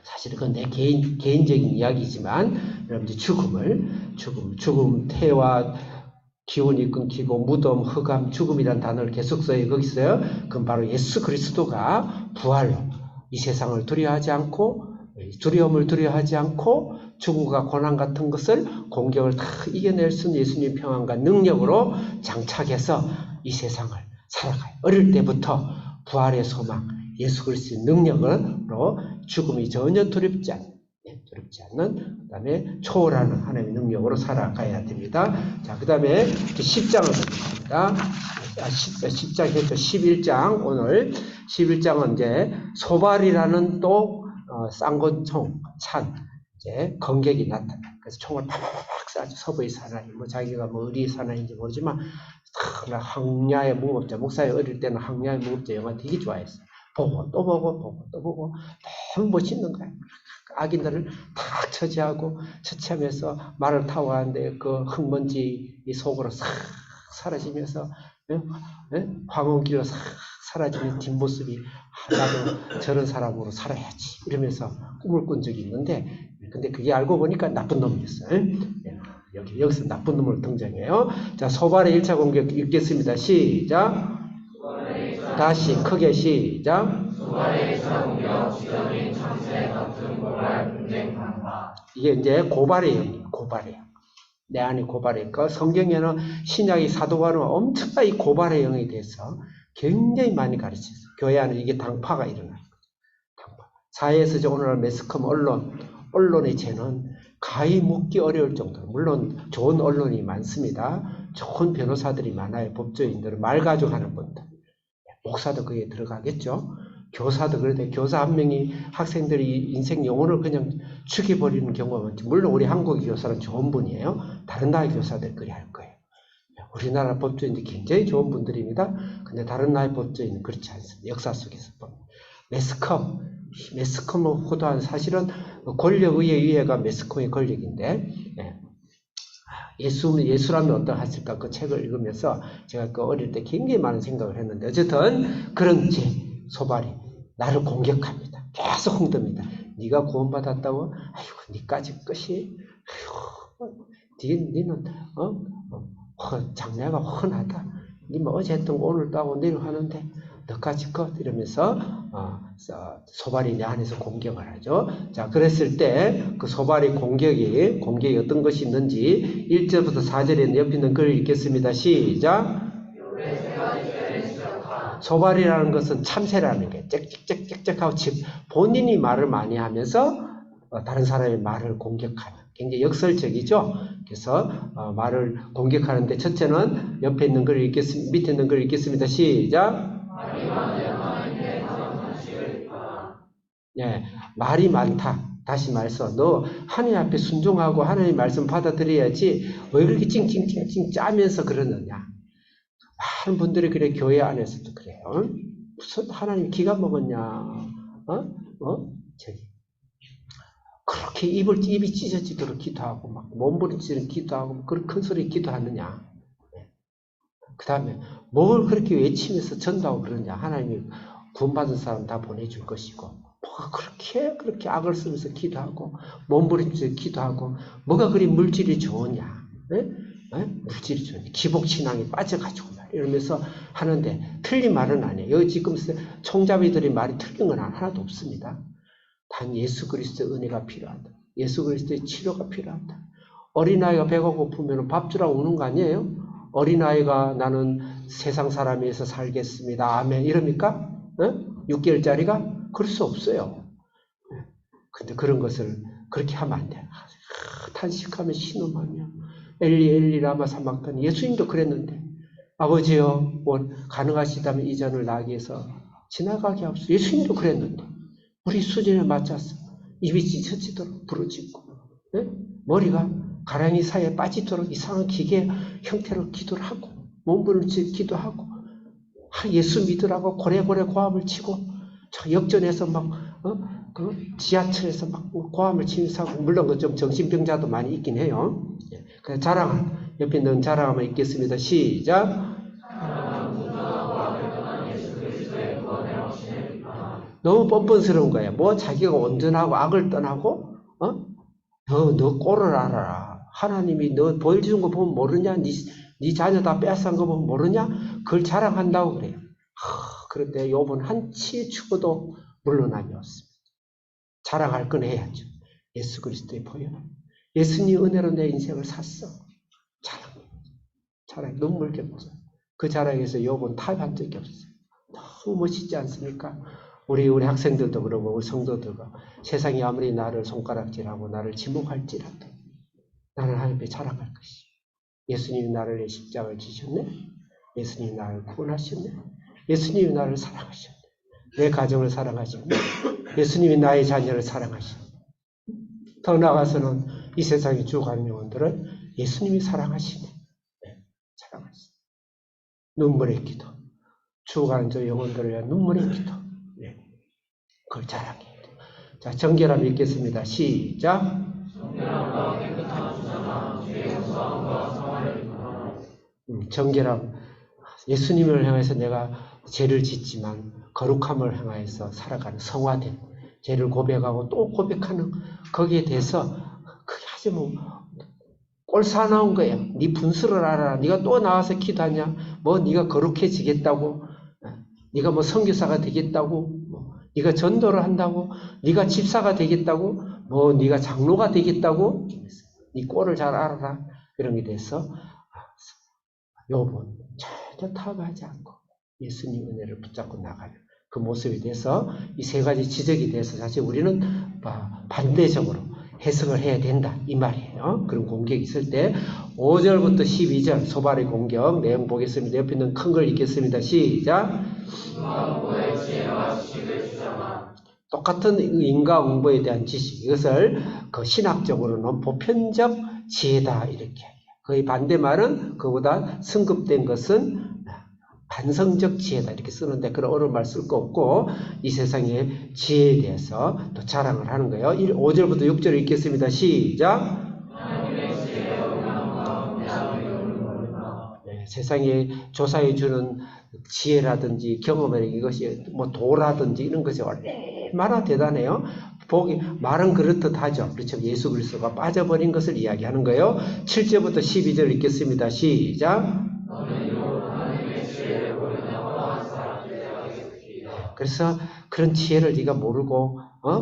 S1: 사실은 그건 내 개인적인 이야기지만 여러분들 죽음 태와 기운이 끊기고 무덤 흑암 죽음이란 단어를 계속 써요. 거기 있어요. 그건 바로 예수 그리스도가 부활로 이 세상을 두려워하지 않고 두려움을 두려워하지 않고 죽음과 고난 같은 것을 공격을 다 이겨낼 수 있는 예수님의 평안과 능력으로 장착해서 이 세상을 살아가요. 어릴 때부터 부활의 소망, 예수 그리스도의 능력으로 죽음이 전혀 두렵지 않는 그 다음에 초월하는 하나님의 능력으로 살아가야 됩니다. 자, 그 다음에 10장을 보겠습니다. 10장 했죠. 11장 오늘 11장은 이제 소발이라는 또 쌍권총 찬 이제 건객이 나타나. 그래서 총을 팍팍 쏴죠. 서부의 사나이, 뭐 자기가 뭐 어디의 사나이인지 모르지만 항야의 무법자, 목사의 어릴 때는 항야의 무법자 영화 되게 좋아했어요. 보고 또 보고 또 보고 너무 멋있는 거예요. 악인들을 다 처치하면서 말을 타고 가는데 그 흙먼지 속으로 싹 사라지면서 황혼길로 싹 사라지는 뒷모습이 나도 저런 사람으로 살아야지 이러면서 꿈을 꾼 적이 있는데 근데 그게 알고 보니까 나쁜 놈이었어요. 여기서 나쁜 놈을 등장해요. 자, 소발의 1차 공격 읽겠습니다. 시작. 다시 크게 시작. 소발의 1차 공격 지정인 참새 같은 고발 분쟁 강파. 이게 이제 고발의 영이에요. 고발의 영. 내 안에 고발의 영. 성경에는 신약의 사도바는 엄청나게 고발의 영에 대해서 굉장히 많이 가르쳤어요. 교회 안에 이게 당파가 일어나는 거죠. 당파. 사회에서 이제 오늘날 매스컴 언론의 죄는 가히 묻기 어려울 정도로 물론 좋은 언론이 많습니다. 좋은 변호사들이 많아요. 법조인들은 말 가져가는 분들. 목사도 거기에 들어가겠죠. 교사도 그런데 교사 한 명이 학생들이 인생 영혼을 그냥 죽여버리는 경우가 많죠. 물론 우리 한국의 교사는 좋은 분이에요. 다른 나라의 교사들 그리 할 거예요. 우리나라 법조인들이 굉장히 좋은 분들입니다. 근데 다른 나라의 법조인은 그렇지 않습니다. 역사 속에서 보면. 매스컴을 호도한 사실은 권력의회 의회가 매스컴의 권력인데 예수라면 어떠했을까 그 책을 읽으면서 제가 그 어릴 때 굉장히 많은 생각을 했는데 어쨌든 그런 소발이 나를 공격합니다. 계속 홍듭니다. 네가 구원받았다고? 아이고 니까지 끝이 니는 장래가 훤하다. 니 뭐 어제 했던 거 오늘도 하고 내일 하는데 너까지 것 이러면서 소발이 내 안에서 공격을 하죠. 자, 그랬을 때 그 소발의 공격이 어떤 것이 있는지 1절부터 4절에 옆에 있는 글을 읽겠습니다. 시작. 소발이라는 것은 참새라는 게 짹짹짹짹하고 본인이 말을 많이 하면서 다른 사람의 말을 공격하는 굉장히 역설적이죠. 그래서 말을 공격하는데 첫째는 옆에 있는 글을 읽겠습니다. 밑에 있는 글을 읽겠습니다. 시작. 네, 말이 많다. 다시 말해서 너 하나님 앞에 순종하고 하나님의 말씀 받아들여야지 왜 그렇게 찡찡찡찡 짜면서 그러느냐. 많은 분들이 그래. 교회 안에서도 그래요. 무슨 하나님 기가 먹었냐. 그렇게 입이 찢어지도록 기도하고 막 몸부림치는 기도하고 그런 큰 소리 기도하느냐. 그 다음에 뭘 그렇게 외치면서 전도하고 그러냐. 하나님이 구원받은 사람 다 보내줄 것이고 뭐가 그렇게 악을 쓰면서 기도하고 몸부림치면서 기도하고 뭐가 그리 물질이 좋으냐. 물질이 좋으냐. 기복신앙에 빠져가지고 이러면서 하는데 틀린 말은 아니에요. 여기 지금 총잡이들의 말이 틀린 건 하나도 없습니다. 단 예수 그리스도의 은혜가 필요하다. 예수 그리스도의 치료가 필요하다. 어린아이가 배가 고프면 밥 주라고 우는 거 아니에요? 어린아이가 나는 세상 사람에서 살겠습니다. 아멘. 이럽니까? 6개월짜리가? 그럴 수 없어요. 근데 그런 것을 그렇게 하면 안 돼요. 탄식하며 신음하며 엘리 라마 사막단 예수님도 그랬는데 아버지여 가능하시다면 이 잔을 나에게 해서 지나가게 하옵소서. 예수님도 그랬는데 우리 수준에 맞춰서 입이 찢어지도록 부르짖고 머리가 가랑이 사이에 빠지도록 이상한 기계 형태로 기도를 하고 몸부림치고 기도하고 예수 믿으라고 고래고래 고함을 치고 저 역전해서 막 그 지하철에서 막 고함을 치면서 물론 그 좀 정신병자도 많이 있긴 해요. 그래서 자랑 옆에 있는 자랑 한번 읽겠습니다. 시작. 너무 뻔뻔스러운 거야. 뭐 자기가 온전하고 악을 떠나고 너 꼴을 알아라. 하나님이 너 보여주는 거 보면 모르냐? 네 자녀 다 빼앗은 거 보면 모르냐? 그걸 자랑한다고 그래요. 그런데 욥은 한치의 추구도 물러남이 없습니다. 자랑할 건 해야죠. 예수 그리스도의 보혈. 예수님 은혜로 내 인생을 샀어. 자랑 눈물 겹쳐. 그 자랑에서 욥은 타협한 적이 없어요. 너무 멋있지 않습니까? 우리 학생들도 그러고 우리 성도들과 세상이 아무리 나를 손가락질하고 나를 지목할지라도 나는 하나님께 자랑할 것이. 예수님이 나를 내 십자가를 지셨네. 예수님이 나를 구원하셨네. 예수님이 나를 사랑하셨네. 내 가정을 사랑하셨네. 예수님이 나의 자녀를 사랑하셨네. 더 나아가서는 이 세상에 죽어가는 영혼들을 예수님이 사랑하시네. 사랑하시네. 눈물의 기도. 죽어가는 저 영혼들을 위한 눈물의 기도. 그걸 자랑해야 돼. 자, 정결함 읽겠습니다. 시작. 정결함. 예수님을 향해서 내가 죄를 짓지만 거룩함을 향해서 살아가는 성화된 죄를 고백하고 또 고백하는 거기에 대해서 그게 아주 뭐 꼴사 나온 거예요. 네 분수를 알아라. 네가 또 나와서 기도하냐? 뭐 네가 거룩해지겠다고? 네가 뭐 선교사가 되겠다고? 네가 전도를 한다고? 네가 집사가 되겠다고? 뭐 네가 장로가 되겠다고? 네 꼴을 잘 알아라. 이런 게 돼서 욥은 전혀 타협하지 않고 예수님 은혜를 붙잡고 나가는 그 모습에 대해서 이 세 가지 지적이 돼서 사실 우리는 반대적으로 해석을 해야 된다 이 말이에요. 그런 공격이 있을 때 5절부터 12절 소발의 공격 내용 보겠습니다. 옆에 있는 큰 걸 읽겠습니다. 시작. 똑같은 인과응보에 대한 지식, 이것을 그 신학적으로는 보편적 지혜다 이렇게 해요. 거의 반대말은 그보다 승급된 것은 반성적 지혜다 이렇게 쓰는데 그런 어려운 말 쓸 거 없고 이 세상의 지혜에 대해서 또 자랑을 하는 거예요. 5절부터 6절 읽겠습니다. 시작. 세상에 조사해 주는 지혜라든지 경험이라든지 이것이 뭐 도라든지 이런 것이 얼마나 대단해요. 말은 그렇듯 하죠. 그렇죠. 예수 그리스도가 빠져버린 것을 이야기하는 거예요. 7절부터 12절 읽겠습니다. 시작. 그래서 그런 지혜를 네가 모르고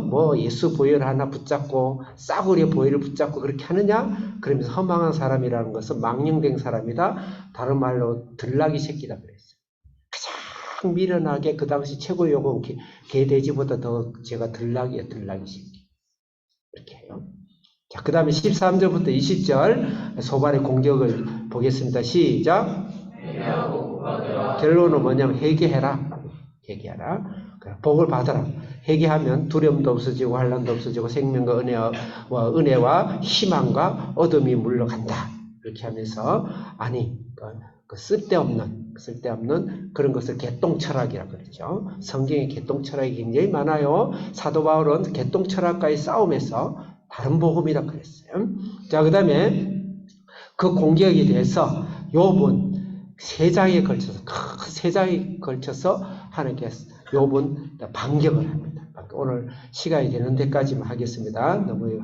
S1: 뭐 예수 보혈 하나 붙잡고 싸구려 보혈을 붙잡고 그렇게 하느냐? 그러면서 허망한 사람이라는 것은 망령된 사람이다. 다른 말로 들나귀 새끼다 그랬어요. 가장 미련하게 그 당시 최고 요금 개돼지보다 더 제가 들나귀야 들나귀 새끼. 이렇게 해요. 자, 그 다음에 13절부터 20절 소발의 공격을 보겠습니다. 시작. 결론은 뭐냐면 회개해라. 복을 받아라. 회개하면 두려움도 없어지고 환난도 없어지고 생명과 은혜와 희망과 어둠이 물러간다. 이렇게 하면서 그 쓸데없는 그런 것을 개똥철학이라고 그러죠. 성경에 개똥철학이 굉장히 많아요. 사도 바울은 개똥철학과의 싸움에서 다른 복음이라고 그랬어요. 자, 그 다음에 그 공격에 대해서 욥은 세 장에 걸쳐서 하나님께서 욥은 반격을 합니다. 오늘 시간이 되는 데까지만 하겠습니다. 너무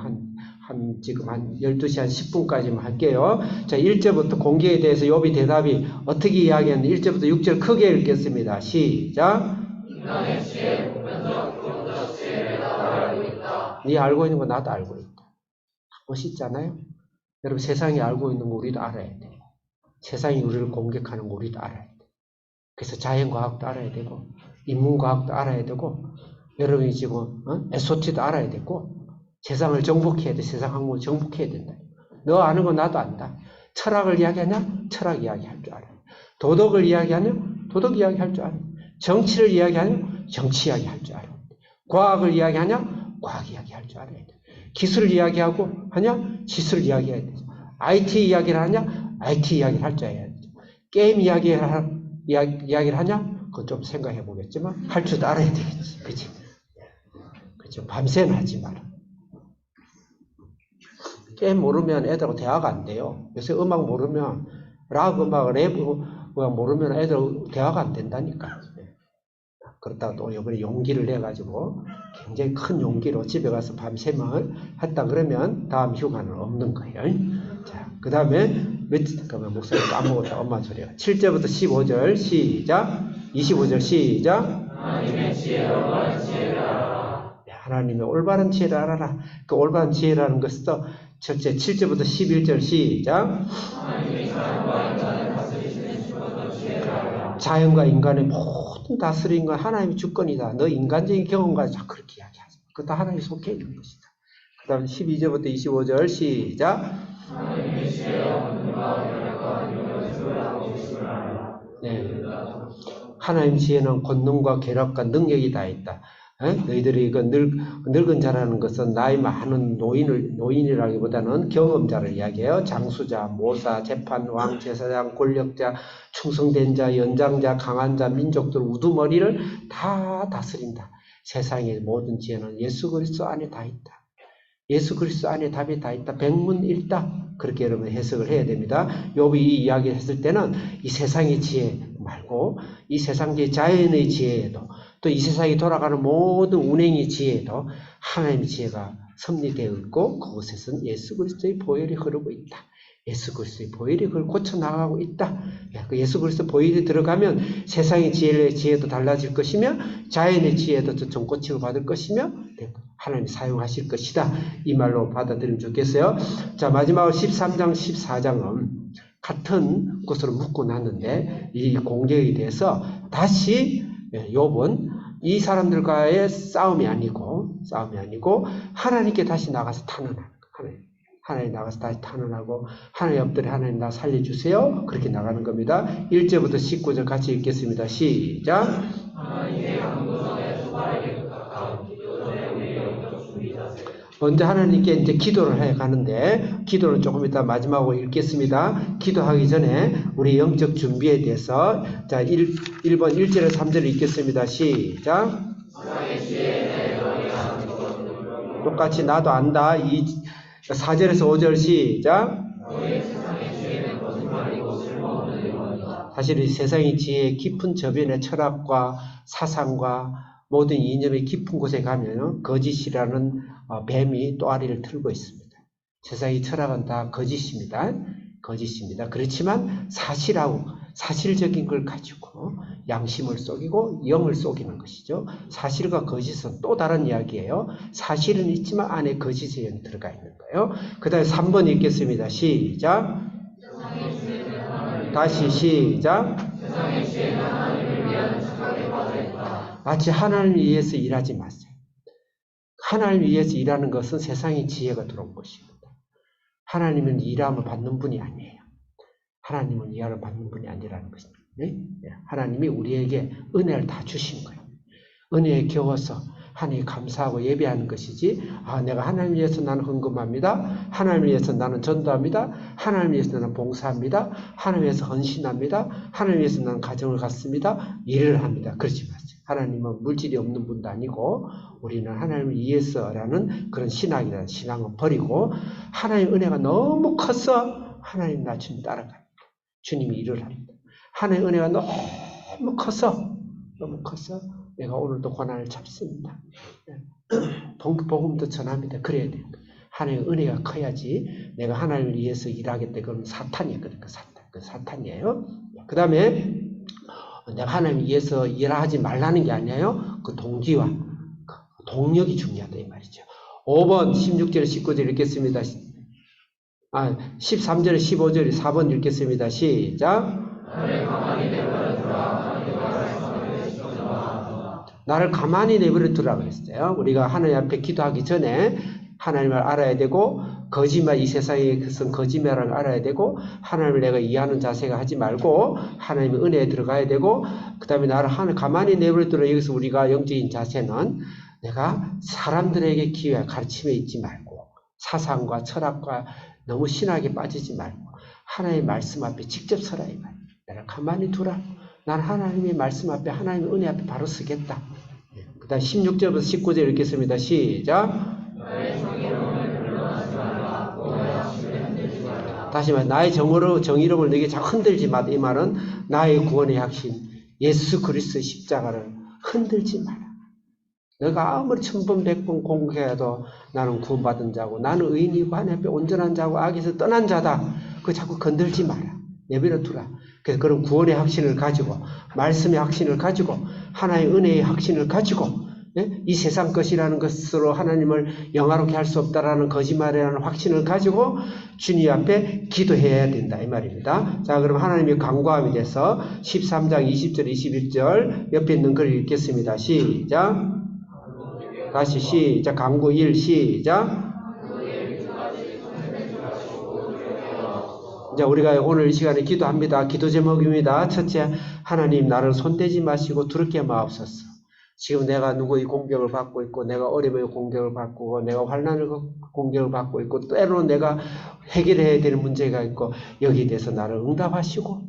S1: 지금 한 12시 한 10분까지만 할게요. 자, 1절부터 공격에 대해서 욥이 대답이 어떻게 이야기하는지 1절부터 6절 크게 읽겠습니다. 시작. 네 알고 있는 거 나도 알고 있다. 멋있잖아요? 여러분 세상이 알고 있는 거 우리도 알아야 돼. 세상이 우리를 공격하는 거 우리도 알아야 돼. 그래서 자연과학도 알아야 되고 인문과학도 알아야 되고 여러분이 지금 SOT도 알아야 되고 세상을 정복해야 돼. 세상 학문을 정복해야 된다. 너 아는 거 나도 안다. 철학을 이야기하냐? 철학 이야기할 줄 알아. 도덕을 이야기하냐? 도덕 이야기할 줄 알아. 정치를 이야기하냐? 정치 이야기할 줄 알아. 과학을 이야기하냐? 과학 이야기할 줄 알아야 돼. 기술을 이야기하고 하냐? 기술 이야기해야 돼. IT 이야기를 하냐? IT 이야기를 할 줄 알아야 돼. 게임 이야기를 하냐? 그거 좀 생각해 보겠지만 할 줄도 알아야 되겠지. 그치? 그죠? 밤새는 하지 마라. 게임 모르면 애들하고 대화가 안 돼요. 요새 음악 모르면, 락 음악, 랩 음악 모르면 애들 대화가 안 된다니까. 그렇다고 또 이번에 용기를 내가지고 굉장히 큰 용기로 집에 가서 밤샘을 했다 그러면 다음 휴가는 없는 거예요. 자, 그 다음에 그러면 목소리 까먹었다. 엄마 소리야. 7절부터 15절 시작. 25절 시작. 하나님의 지혜로운 지혜를 알아라. 하나님의 올바른 지혜를 알아라. 그 올바른 지혜라는 것은 첫째 7절부터 11절 시작. 하나님의 자연과 인간을 다스리시는 주권과 지혜를 알아라. 자연과 인간의 모든 다스리는 건 하나님의 주권이다. 너 인간적인 경험과 자 그렇게 이야기하지. 그거 다 하나님이 속해 있는 것이다. 그 다음 12절부터 25절 시작. 하나님의 지혜와 권능과 계략과 능력을 주라고 계심을 알아라. 네. 하나님 지혜는 권능과 계략과 능력이 다 있다. 너희들이 그 늙은 자라는 것은 나이 많은 노인이라기보다는 경험자를 이야기해요. 장수자, 모사, 재판왕, 제사장, 권력자, 충성된 자, 연장자, 강한 자, 민족들 우두머리를 다 다스린다. 세상의 모든 지혜는 예수 그리스도 안에 다 있다. 예수 그리스도 안에 답이 다 있다. 백문일답. 그렇게 여러분 해석을 해야 됩니다. 욥이 이 이야기를 했을 때는 이 세상의 지혜 말고 이 세상의 자연의 지혜에도 또 이 세상이 돌아가는 모든 운행의 지혜에도 하나님의 지혜가 섭리되어 있고 그곳에서는 예수 그리스도의 보혈이 흐르고 있다. 예수 그리스도의 보혈이 그걸 고쳐나가고 있다. 예수 그리스도 보혈이 들어가면 세상의 지혜도 달라질 것이며 자연의 지혜도 정고침을 받을 것이며 하나님이 사용하실 것이다. 이 말로 받아들이면 좋겠어요. 자, 마지막으로 13장, 14장은 같은 것으로 묶고 났는데 이 공격에 대해서 다시 욥은 이 사람들과의 싸움이 아니고 하나님께 다시 나가서 탄원하는 거예요. 하나님 나가서 다시 탄원하고 하나님 엎드려 하나님 나 살려주세요. 그렇게 나가는 겁니다. 1절부터 19절 같이 읽겠습니다. 시작. 하나님의 강구성에 수발에게 가까운 기도전에 우리 영적 준비자세. 먼저 하나님께 이제 기도를 해 가는데 기도는 조금 이따 마지막으로 읽겠습니다. 기도하기 전에 우리 영적 준비에 대해서 자 1번 1절에서 3절을 읽겠습니다. 시작. 똑같이 나도 안다. 4절에서 5절 시작. 사실 이 세상의 지혜의 깊은 저변의 철학과 사상과 모든 이념의 깊은 곳에 가면 거짓이라는 뱀이 또아리를 틀고 있습니다. 세상의 철학은 다 거짓입니다. 그렇지만 사실적인 걸 가지고 양심을 속이고 영을 속이는 것이죠. 사실과 거짓은 또 다른 이야기예요. 사실은 있지만 안에 거짓의 영이 들어가 있는 거예요. 그 다음에 3번 읽겠습니다. 시작. 다시 시작. 마치 하나님을 위해서 일하지 마세요. 하나님을 위해서 일하는 것은 세상의 지혜가 들어온 것입니다. 하나님은 일함을 받는 분이 아니에요. 하나님은 일함을 받는 분이 아니라는 것입니다. 네? 하나님이 우리에게 은혜를 다 주신 거예요. 은혜에 겨워서 하나님 감사하고 예배하는 것이지 내가 하나님 위해서 나는 헌금합니다. 하나님 위해서 나는 전도합니다. 하나님 위해서 나는 봉사합니다. 하나님 위해서 헌신합니다. 하나님 위해서 나는 가정을 갖습니다. 일을 합니다. 그러지 마세요. 하나님은 물질이 없는 분도 아니고 우리는 하나님을 위해서라는 그런 신앙이라는 신앙은 버리고 하나님의 은혜가 너무 커서 하나님 나 주님 따라갑니다. 주님이 일을 합니다. 하나님의 은혜가 너무 커서 내가 오늘도 고난을 참습니다. 복음도 전합니다. 그래야 돼요. 하나님의 은혜가 커야지 내가 하나님을 위해서 일하겠다. 그건 사탄이거든요. 사탄이에요. 그 다음에 내가 하나님을 위해서 일하지 말라는 게 아니에요. 그 동기와 그 동력이 중요하다 이 말이죠. 5번 16절 19절 읽겠습니다. 13절 15절 4번 읽겠습니다. 시작. 나를 가만히 내버려 두라 그랬어요. 우리가 하나님 앞에 기도하기 전에 하나님을 알아야 되고 이 세상에 그것은 거짓말을 알아야 되고 하나님을 내가 이해하는 자세가 하지 말고 하나님의 은혜에 들어가야 되고 그 다음에 나를 가만히 내버려 두라. 여기서 우리가 영적인 자세는 내가 사람들에게 기회 가르침에 있지 말고 사상과 철학과 너무 신학에 빠지지 말고 하나님의 말씀 앞에 직접 서라 이 말이에요. 내가 가만히 두라. 난 하나님의 말씀 앞에 하나님의 은혜 앞에 바로 서겠다. 그 다음 16절부터 19절 읽겠습니다. 시작. 다시 말해 나의 정의로움을 너에게 자꾸 흔들지 마. 이 말은 나의 구원의 확신 예수 그리스도의 십자가를 흔들지 마라. 내가 아무리 1000번 100번 공격해도 나는 구원받은 자고 나는 의인이고 하나님 앞에 온전한 자고 악에서 떠난 자다. 그거 자꾸 건들지 마라. 내버려 두라. 그래서 그런 구원의 확신을 가지고 말씀의 확신을 가지고 하나의 은혜의 확신을 가지고 이 세상 것이라는 것으로 하나님을 영화롭게 할 수 없다라는 거짓말이라는 확신을 가지고 주님 앞에 기도해야 된다 이 말입니다. 자, 그럼 하나님의 강구함이 돼서 13장 20절 21절 옆에 있는 글 읽겠습니다. 시작. 다시 시작. 강구 1 시작. 자, 우리가 오늘 이 시간에 기도합니다. 기도 제목입니다. 첫째, 하나님 나를 손대지 마시고 두렵게 마옵소서. 지금 내가 누구의 공격을 받고 있고 내가 어려움의 공격을 받고 내가 환난을 공격을 받고 있고 때로는 내가 해결해야 될 문제가 있고 여기에 대해서 나를 응답하시고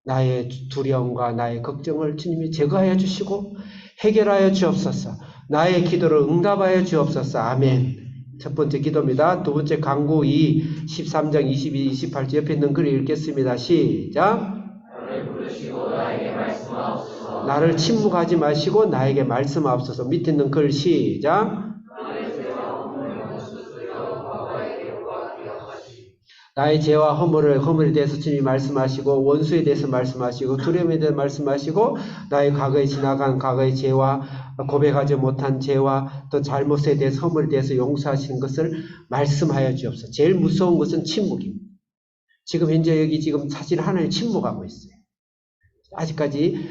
S1: 나의 두려움과 나의 걱정을 주님이 제거하여 주시고 해결하여 주옵소서. 나의 기도를 응답하여 주옵소서. 아멘. 첫 번째 기도입니다. 두 번째 강구 2 13장 22, 28절 옆에 있는 글 읽겠습니다. 시작. 나를 침묵하지 마시고 나에게 말씀하옵소서. 밑에 있는 글 시작. 나의 죄와 허물에 대해서 주님이 말씀하시고 원수에 대해서 말씀하시고 두려움에 대해서 말씀하시고 나의 과거에 지나간 과거의 죄와 고백하지 못한 죄와 또 잘못에 대해서 허물에 대해서 용서하시는 것을 말씀하여 주옵소서. 제일 무서운 것은 침묵입니다. 지금 현재 여기 지금 사실 하나님 침묵하고 있어요. 아직까지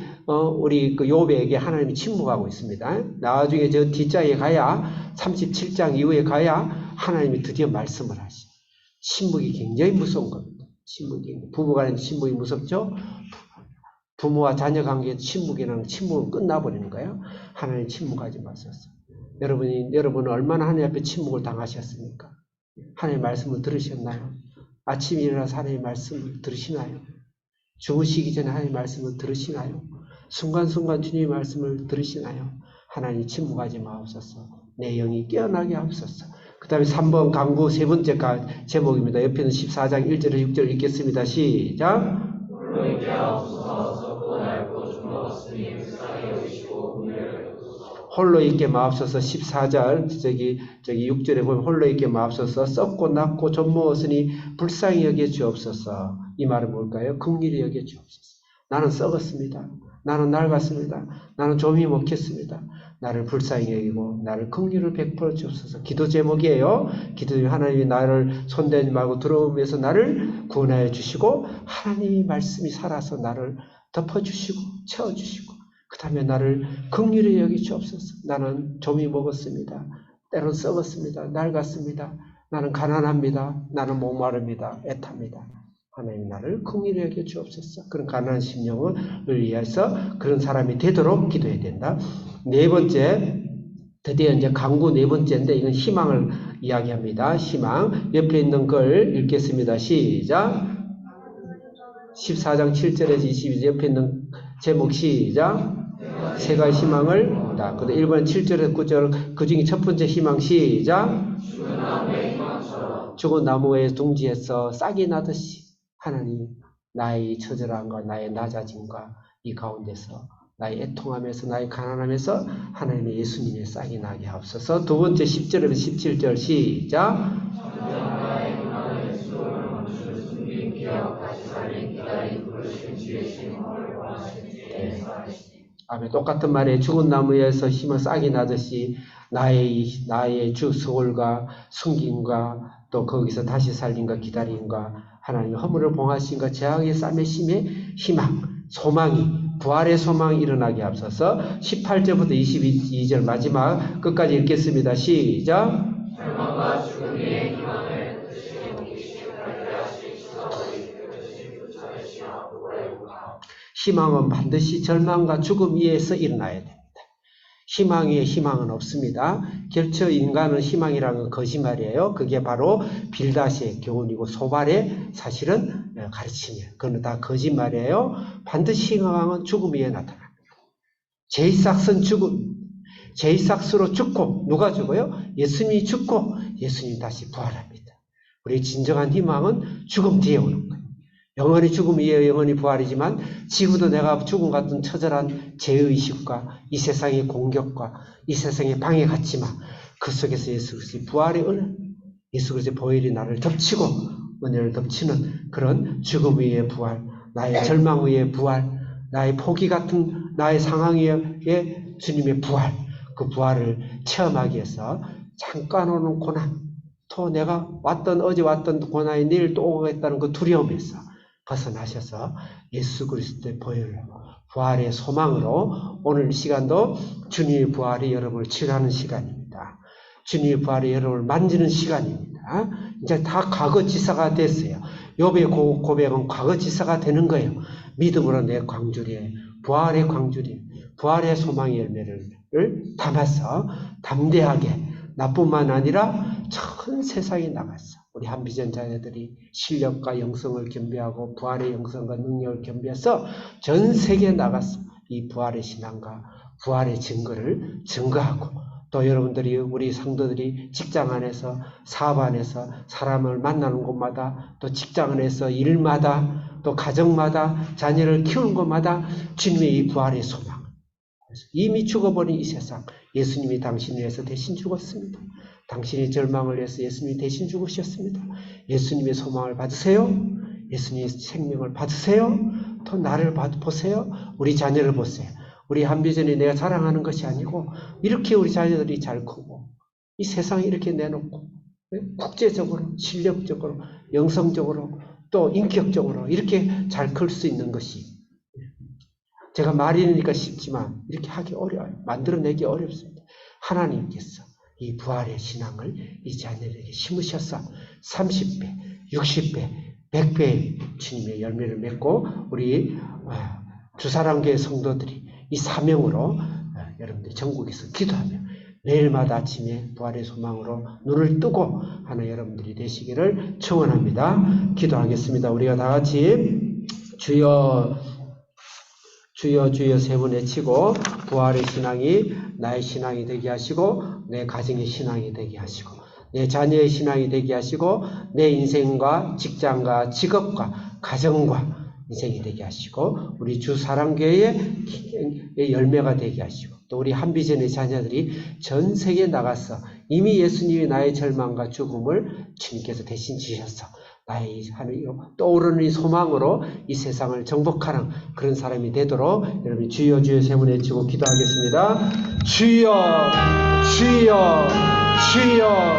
S1: 우리 그 욥에게 하나님이 침묵하고 있습니다. 나중에 저 뒷자에 가야 37장 이후에 가야 하나님이 드디어 말씀을 하시죠. 침묵이 굉장히 무서운 겁니다. 침묵이 부부간의 침묵이 무섭죠. 부모와 자녀 관계에 침묵은 끝나버리는 거예요. 하나님 침묵하지 마소서. 여러분은 얼마나 하나님 앞에 침묵을 당하셨습니까? 하나님의 말씀을 들으셨나요? 아침에 일어나서 하나님의 말씀을 들으시나요? 주무시기 전에 하나님의 말씀을 들으시나요? 순간순간 주님의 말씀을 들으시나요? 하나님 침묵하지 마옵소서. 내 영이 깨어나게 하옵소서. 그 다음에 3번 강구 세 번째 제목입니다. 옆에는 14장 1절에 6절 읽겠습니다. 시작. 홀로 있게 마옵소서. 14절 저기 6절에 보면 홀로 있게 마옵소서. 썩고 낙고 좀먹었으니 불쌍히 여겨 주옵소서. 이 말은 뭘까요? 긍휼히 여겨 주옵소서. 나는 썩었습니다. 나는 낡았습니다. 나는 좀이 먹혔습니다. 나를 불쌍히 여기고 나를 긍휼을 베풀어 주옵소서. 기도 제목이에요. 기도 하나님이 나를 손대지 말고 들어오면서 나를 구원하여 주시고 하나님의 말씀이 살아서 나를 덮어주시고 채워주시고 그 다음에 나를 긍휼히 여기 주옵소서. 나는 좀이 먹었습니다. 때론 썩었습니다. 낡았습니다. 나는 가난합니다. 나는 목마릅니다. 애탑니다. 하나님 나를 긍휼히 여겨 주옵소서. 그런 가난한 심령을 위해서 그런 사람이 되도록 기도해야 된다. 네 번째, 드디어 이제 강구 네 번째인데 이건 희망을 이야기합니다. 희망. 옆에 있는 걸 읽겠습니다. 시작. 14장 7절에서 22절 옆에 있는 제목 시작. 세 가지 희망을 다. 그다음 1번 7절에서 9절 그 중에 첫 번째 희망 시작. 죽은 나무의 둥지에서 싹이 나듯이 하나님 나의 처절함과 나의 낮아짐과 이 가운데서 나의 애통함에서 나의 가난함에서 하나님의 예수님의 싹이 나게 하옵소서. 두 번째 10절에서 17절 시작. 아멘. 똑같은 말에 죽은 나무에서 힘을 싹이 나듯이 나의 주 서울과 숨김과 또 거기서 다시 살림과 기다림과 하나님의 허물을 봉하심과 죄악의 쌈의 심의 희망, 소망이 부활의 소망이 일어나게 하옵소서. 18절부터 22절 마지막 끝까지 읽겠습니다. 시작. 절망과 죽음의 희망을 희망은 반드시 절망과 죽음 위에서 일어나야 됩니다. 희망 위에 희망은 없습니다. 결처 인간은 희망이라는 건 거짓말이에요. 그게 바로 빌다시의 교훈이고 소발의 사실은 가르침이에요. 그건 다 거짓말이에요. 반드시 희망은 죽음 위에 나타납니다. 제일 싹은 죽음. 제 이삭스로 죽고 누가 죽어요? 예수님이 죽고 예수님이 다시 부활합니다. 우리 진정한 희망은 죽음 뒤에 오는 거예요. 영원히 죽음 위에 영원히 부활이지만 지금도 내가 죽음 같은 처절한 죄의식과 이 세상의 공격과 이 세상의 방해 갖지만 그 속에서 예수 그리스도의 부활의 은혜, 예수 그리스도의 보혈이 나를 덮치고 은혜를 덮치는 그런 죽음 위의 부활, 나의 절망 위의 부활, 나의 포기 같은 나의 상황 위의 주님의 부활, 그 부활을 체험하기 위해서 잠깐 오는 고난, 또 내가 어제 왔던 고난이 내일 또 오겠다는 그 두려움에서 벗어나셔서 예수 그리스도의 보혈, 부활의 소망으로 오늘 이 시간도 주님의 부활이 여러분을 치료하는 시간입니다. 주님의 부활이 여러분을 만지는 시간입니다. 이제 다 과거지사가 됐어요. 욥의 고백은 과거지사가 되는 거예요. 믿음으로 내 광주리에 부활의 광주리, 부활의 소망의 열매를 담아서 담대하게 나뿐만 아니라 전 세상에 나갔어. 우리 한비전 자녀들이 실력과 영성을 겸비하고 부활의 영성과 능력을 겸비해서 전 세계에 나갔어. 이 부활의 신앙과 부활의 증거를 증거하고 또 여러분들이 우리 성도들이 직장 안에서 사업 안에서 사람을 만나는 곳마다 또 직장 안에서 일마다 또 가정마다 자녀를 키우는 곳마다 주님의 이 부활의 소망, 이미 죽어버린 이 세상 예수님이 당신을 위해서 대신 죽었습니다. 당신의 절망을 위해서 예수님이 대신 죽으셨습니다. 예수님의 소망을 받으세요. 예수님의 생명을 받으세요. 또 나를 보세요. 우리 자녀를 보세요. 우리 한비전이 내가 자랑하는 것이 아니고 이렇게 우리 자녀들이 잘 크고 이 세상에 이렇게 내놓고 국제적으로 실력적으로 영성적으로 또 인격적으로 이렇게 잘 클 수 있는 것이 제가 말이니까 쉽지만 이렇게 하기 어려워요. 만들어내기 어렵습니다. 하나님께서 이 부활의 신앙을 이 자녀에게 심으셔서 30배, 60배, 100배의 주님의 열매를 맺고 우리 주사랑교회 성도들이 이 사명으로 여러분들이 전국에서 기도하며 매일마다 아침에 부활의 소망으로 눈을 뜨고 하는 여러분들이 되시기를 축원합니다. 기도하겠습니다. 우리가 다 같이 주여 주여 주여 세 번 외치고 부활의 신앙이 나의 신앙이 되게 하시고 내 가정의 신앙이 되게 하시고 내 자녀의 신앙이 되게 하시고 내 인생과 직장과 직업과 가정과 인생이 되게 하시고 우리 주사랑교회의 열매가 되게 하시고 또 우리 한비전의 자녀들이 전 세계에 나가서 이미 예수님이 나의 절망과 죽음을 주님께서 대신 지셔서 나의 떠오르는 이 소망으로 이 세상을 정복하는 그런 사람이 되도록 여러분이 주여 주여 세 번 외치고 기도하겠습니다. 주여 주여 주여